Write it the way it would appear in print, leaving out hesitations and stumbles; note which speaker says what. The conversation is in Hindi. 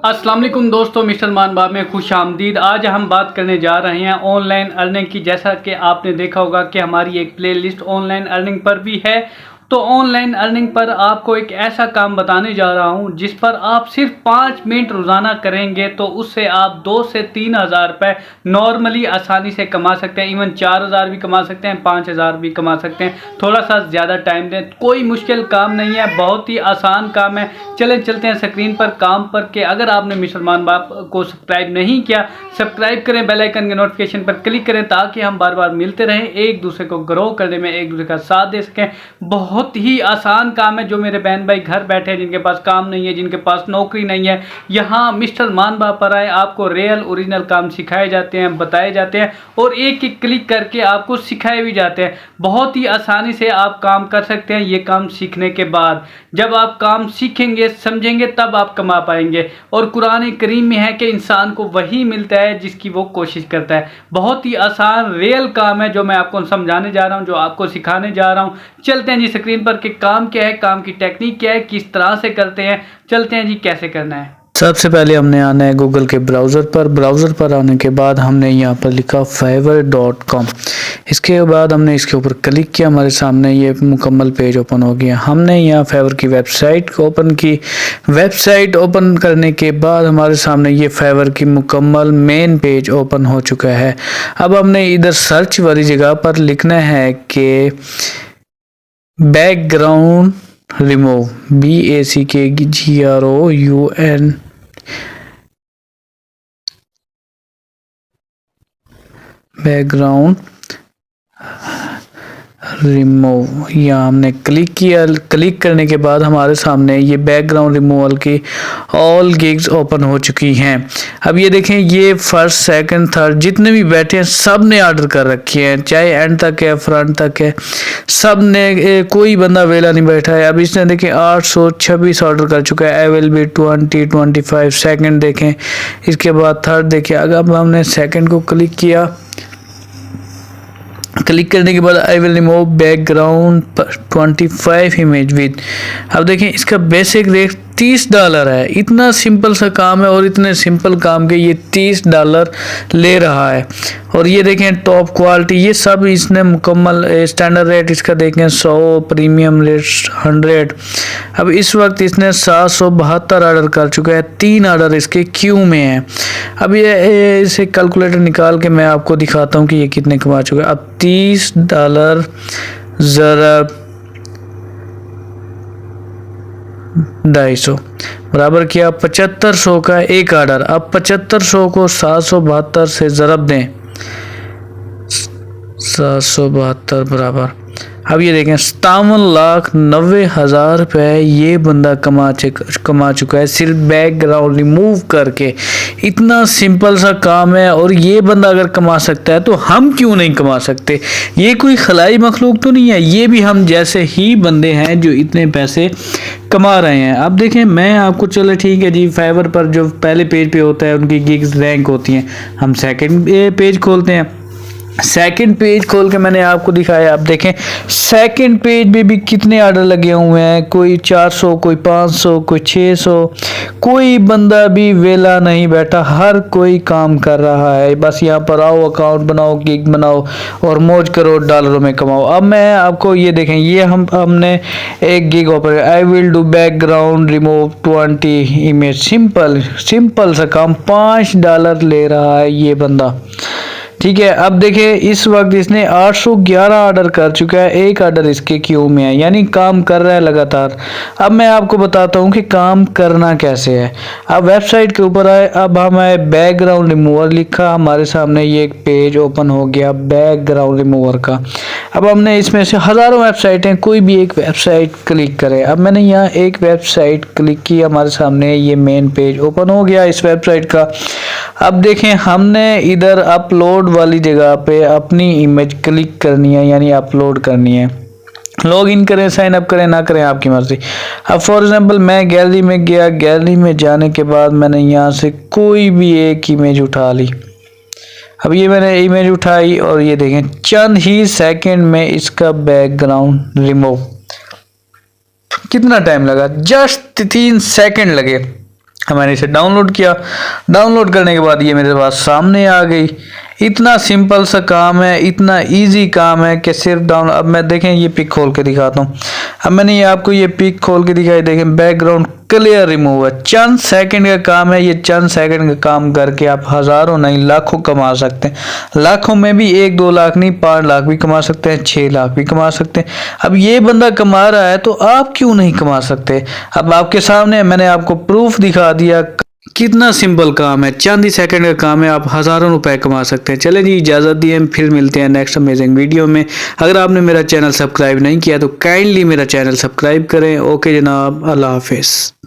Speaker 1: अस्सलाम वालेकुम दोस्तों, मिस्टर मान बाब में खुश आमदीद। आज हम बात करने जा रहे हैं ऑनलाइन अर्निंग की। जैसा कि आपने देखा होगा कि हमारी एक प्लेलिस्ट ऑनलाइन अर्निंग पर भी है। तो ऑनलाइन अर्निंग पर आपको एक ऐसा काम बताने जा रहा हूं जिस पर आप सिर्फ 5 मिनट रोज़ाना करेंगे तो उससे आप 2 से 3 हज़ार रुपये नॉर्मली आसानी से कमा सकते हैं। इवन 4 हज़ार भी कमा सकते हैं, 5 हज़ार भी कमा सकते हैं। थोड़ा सा ज़्यादा टाइम दें, कोई मुश्किल काम नहीं है, बहुत ही आसान काम है। चलते हैं स्क्रीन पर काम पर के। अगर आपने मिस्टर मान बाप को सब्सक्राइब नहीं किया, सब्सक्राइब करें, बेल आइकन के नोटिफिकेशन पर क्लिक करें ताकि हम बार बार मिलते रहें, एक दूसरे को ग्रो करने में एक दूसरे का साथ दे सकें। बहुत ही आसान काम है। जो मेरे बहन भाई घर बैठे हैं, जिनके पास काम नहीं है, जिनके पास नौकरी नहीं है, यहाँ मिस्टर मान बाप पर आए। आपको रियल ओरिजिनल काम सिखाए जाते हैं, बताए जाते हैं और एक एक क्लिक करके आपको सिखाए भी जाते हैं। बहुत ही आसानी से आप काम कर सकते हैं। ये काम सीखने के बाद जब आप काम सीखेंगे, समझेंगे, तब आप कमा पाएंगे। और कुरान करीम में है कि इंसान को वही मिलता है जिसकी वो कोशिश करता है। बहुत ही आसान रियल काम है जो मैं आपको समझाने जा रहा हूँ, जो आपको सिखाने जा रहा हूँ। चलते हैं जी स्क्रीन पर कि काम क्या है, काम की टेक्निक क्या है, किस तरह से करते हैं। चलते हैं जी कैसे करना है।
Speaker 2: सबसे पहले हमने आना है गूगल के ब्राउज़र पर आने के बाद हमने यहाँ पर लिखा fiverr.com। इसके बाद हमने इसके ऊपर क्लिक किया, हमारे सामने ये मुकम्मल पेज ओपन हो गया। हमने यहाँ फाइवर की वेबसाइट को ओपन की। वेबसाइट ओपन करने के बाद हमारे सामने ये फाइवर की मुकम्मल मेन पेज ओपन हो चुका है। अब हमने इधर सर्च वाली जगह पर लिखना है कि background remove, BACKGROUN background remove. यहाँ हमने क्लिक किया। क्लिक करने के बाद हमारे सामने ये बैकग्राउंड रिमूवल की ऑल गिग्स ओपन हो चुकी हैं। अब ये देखें, ये फर्स्ट सेकंड थर्ड जितने भी बैठे हैं सब ने ऑर्डर कर रखे हैं, चाहे एंड तक है, फ्रंट तक है, सब ने, कोई बंदा वेला नहीं बैठा है। अब इसने देखें 826 ऑर्डर कर चुका है। आई विल बी 20-25 सेकंड देखें। इसके बाद थर्ड देखें। अगर हमने सेकंड को क्लिक किया, क्लिक करने के बाद I will remove background 25 image with. अब देखें इसका बेसिक रेट $30 है। इतना सिंपल सा काम है और इतने सिंपल काम के ये $30 ले रहा है। और ये देखें टॉप क्वालिटी, ये सब इसने मुकम्मल स्टैंडर्ड रेट इसका देखें 100, प्रीमियम रेट 100। अब इस वक्त इसने 772 ऑर्डर कर चुका है, 3 ऑर्डर इसके क्यू में है। अब ये इसे कैलकुलेटर निकाल के मैं आपको दिखाता हूँ कि ये कितने कमा चुका है। अब $30 ज़रा 250 बराबर किया 7500 का एक ऑर्डर। अब 7500 को 772 से ज़रब दें, 772 बराबर। अब ये देखें 57,90,000 रुपये ये बंदा कमा चुका है सिर्फ बैकग्राउंड रिमूव करके। इतना सिंपल सा काम है और ये बंदा अगर कमा सकता है तो हम क्यों नहीं कमा सकते। ये कोई खलाई मखलूक तो नहीं है, ये भी हम जैसे ही बंदे हैं जो इतने पैसे कमा रहे हैं। अब देखें, मैं आपको, चलो ठीक है जी, फाइवर पर जो पहले पेज पे होता है उनकी गिग्स रैंक होती हैं। हम सेकंड पेज खोलते हैं। सेकंड पेज खोल के मैंने आपको दिखाया। अब देखें सेकंड पेज में भी कितने ऑर्डर लगे हुए हैं, कोई 400, कोई 500, कोई 600। कोई बंदा भी वेला नहीं बैठा, हर कोई काम कर रहा है। बस यहाँ पर आओ, अकाउंट बनाओ, गिग बनाओ और मौज करो, डॉलरों में कमाओ। अब मैं आपको ये देखें, ये हमने एक gig open, I will do background remove 20 image. Simple सा काम, $5 ले रहा है ये बंदा, ठीक है। अब देखिए इस वक्त इसने 811 ऑर्डर कर चुका है, एक ऑर्डर इसके क्यू में है, यानी काम कर रहा है लगातार। अब मैं आपको बताता हूँ कि काम करना कैसे है। अब वेबसाइट के ऊपर आए, अब हमें बैकग्राउंड रिमूवर लिखा, हमारे सामने ये एक पेज ओपन हो गया बैकग्राउंड रिमूवर का। अब हमने इसमें से हज़ारों वेबसाइट हैं, कोई भी एक वेबसाइट क्लिक करें। अब मैंने यहाँ एक वेबसाइट क्लिक की, हमारे सामने ये मेन पेज ओपन हो गया इस वेबसाइट का। अब देखें, हमने इधर अपलोड वाली जगह पे अपनी इमेज क्लिक करनी है, यानी अपलोड करनी है। लॉग इन करें, साइन अप करें, ना करें आपकी मर्जी। अब फॉर एग्जांपल मैं गैलरी में गया, गैलरी में जाने के बाद मैंने यहाँ से कोई भी एक इमेज उठा ली। अब ये मैंने इमेज उठाई और ये देखें चंद ही सेकंड में इसका बैकग्राउंड रिमूव। कितना टाइम लगा, जस्ट 3 सेकंड लगे। मैंने इसे डाउनलोड किया। डाउनलोड करने के बाद ये मेरे पास सामने आ गई। इतना सिंपल सा काम है, इतना इजी काम है कि सिर्फ डाउन। अब मैं देखें ये पिक खोल के दिखाता हूँ। अब मैंने ये आपको ये पिक खोल के दिखाई, देखें बैकग्राउंड क्लियर रिमूव है। चंद सेकंड का काम है ये। चंद सेकंड का काम करके आप हजारों नहीं लाखों कमा सकते हैं। लाखों में भी 1-2 लाख नहीं, 5 लाख भी कमा सकते हैं, 6 लाख भी कमा सकते हैं। अब ये बंदा कमा रहा है तो आप क्यों नहीं कमा सकते। अब आपके सामने मैंने आपको प्रूफ दिखा दिया। कितना सिंपल काम है, चंद ही सेकंड का काम है, आप हजारों रुपए कमा सकते हैं। चलें जी, इजाज़त दिए, फिर मिलते हैं नेक्स्ट अमेजिंग वीडियो में। अगर आपने मेरा चैनल सब्सक्राइब नहीं किया तो काइंडली मेरा चैनल सब्सक्राइब करें। ओके जनाब, अल्लाह हाफिज़।